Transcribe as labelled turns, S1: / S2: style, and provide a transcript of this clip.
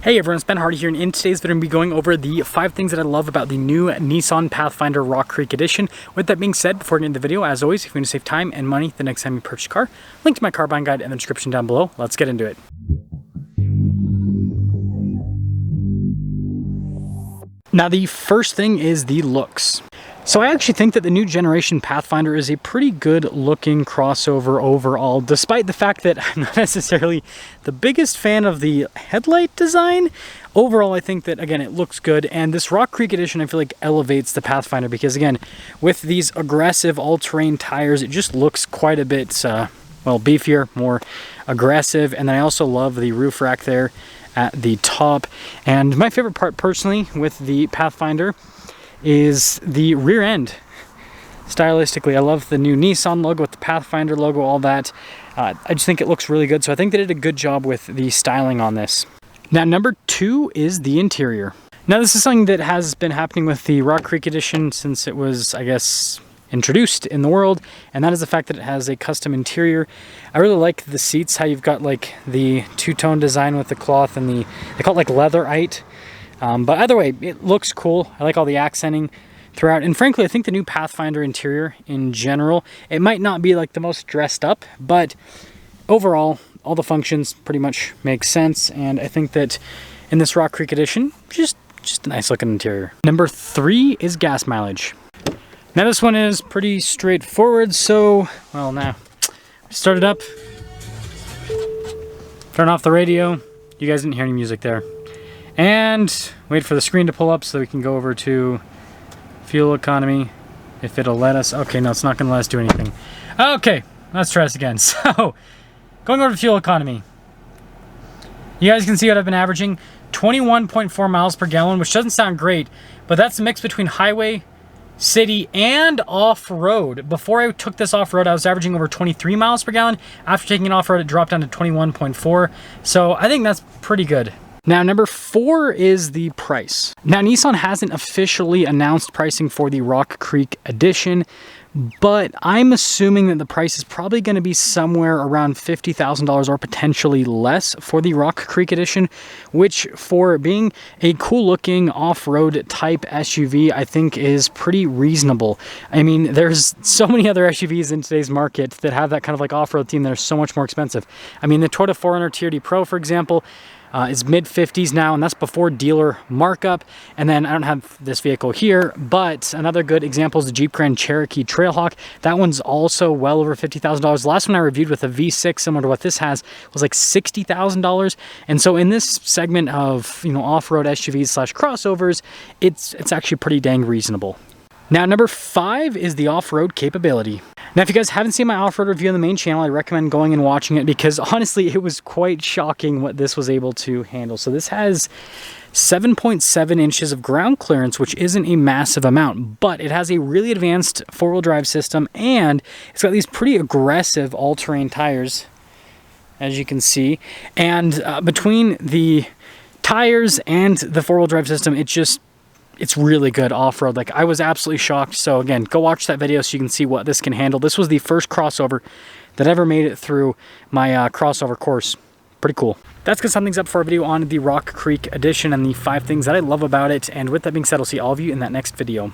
S1: Hey everyone, it's Ben Hardy here, and in today's video I'm going to be going over the 5 things that I love about the new Nissan Pathfinder Rock Creek Edition. With that being said, before getting into the video, as always, if you want to save time and money the next time you purchase a car, link to my car buying guide in the description down below. Let's get into it. Now the first thing is the looks. So I actually think that the new generation Pathfinder is a pretty good looking crossover overall, despite the fact that I'm not necessarily the biggest fan of the headlight design. Overall, I think that, again, it looks good, and this Rock Creek Edition I feel like elevates the Pathfinder because, again, with these aggressive all-terrain tires, it just looks quite a bit, well, beefier, more aggressive, and then I also love the roof rack there at the top. And my favorite part, personally, with the Pathfinder is the rear end. Stylistically, I love the new Nissan logo with the Pathfinder logo, all that. I just think it looks really good, so I think they did a good job with the styling on this. Now, number 2 is the interior. Now, this is something that has been happening with the Rock Creek Edition since it was, I guess, introduced in the world, and that is the fact that it has a custom interior. I really like the seats, how you've got like the two-tone design with the cloth and they call it like leatherite. But either way, it looks cool. I like all the accenting throughout. And frankly, I think the new Pathfinder interior in general, it might not be like the most dressed up, but overall, all the functions pretty much make sense. And I think that in this Rock Creek Edition, just a nice looking interior. Number 3 is gas mileage. Now this one is pretty straightforward. So, well, now start it up, turn off the radio. You guys didn't hear any music there. And wait for the screen to pull up so we can go over to fuel economy, if it'll let us. Okay, no, it's not going to let us do anything. Okay, let's try this again. So, going over to fuel economy. You guys can see what I've been averaging. 21.4 miles per gallon, which doesn't sound great, but that's a mix between highway, city, and off-road. Before I took this off-road, I was averaging over 23 miles per gallon. After taking it off-road, it dropped down to 21.4. So I think that's pretty good. Now, number 4 is the price. Now, Nissan hasn't officially announced pricing for the Rock Creek Edition, but I'm assuming that the price is probably going to be somewhere around $50,000 or potentially less for the Rock Creek Edition, which for being a cool-looking off-road type SUV, I think is pretty reasonable. I mean, there's so many other SUVs in today's market that have that kind of like off-road theme that are so much more expensive. I mean, the Toyota 4Runner TRD Pro, for example, is mid-50s now, and that's before dealer markup. And then I don't have this vehicle here, but another good example is the Jeep Grand Cherokee Trailhawk. That one's also well over $50,000. The last one I reviewed with a V6, similar to what this has, was like $60,000. And so in this segment of, you know, off-road SUVs slash crossovers, it's actually pretty dang reasonable. Now, number 5 is the off-road capability. Now, if you guys haven't seen my off-road review on the main channel, I recommend going and watching it because honestly, it was quite shocking what this was able to handle. So this has 7.7 inches of ground clearance, which isn't a massive amount, but it has a really advanced four-wheel drive system, and it's got these pretty aggressive all-terrain tires, as you can see. And between the tires and the four-wheel drive system, it's really good off-road. Like, I was absolutely shocked. So again, go watch that video so you can see what this can handle. This was the first crossover that ever made it through my crossover course. Pretty cool. That's gonna sum things up for our video on the Rock Creek Edition and the 5 things that I love about it. And with that being said, I'll see all of you in that next video.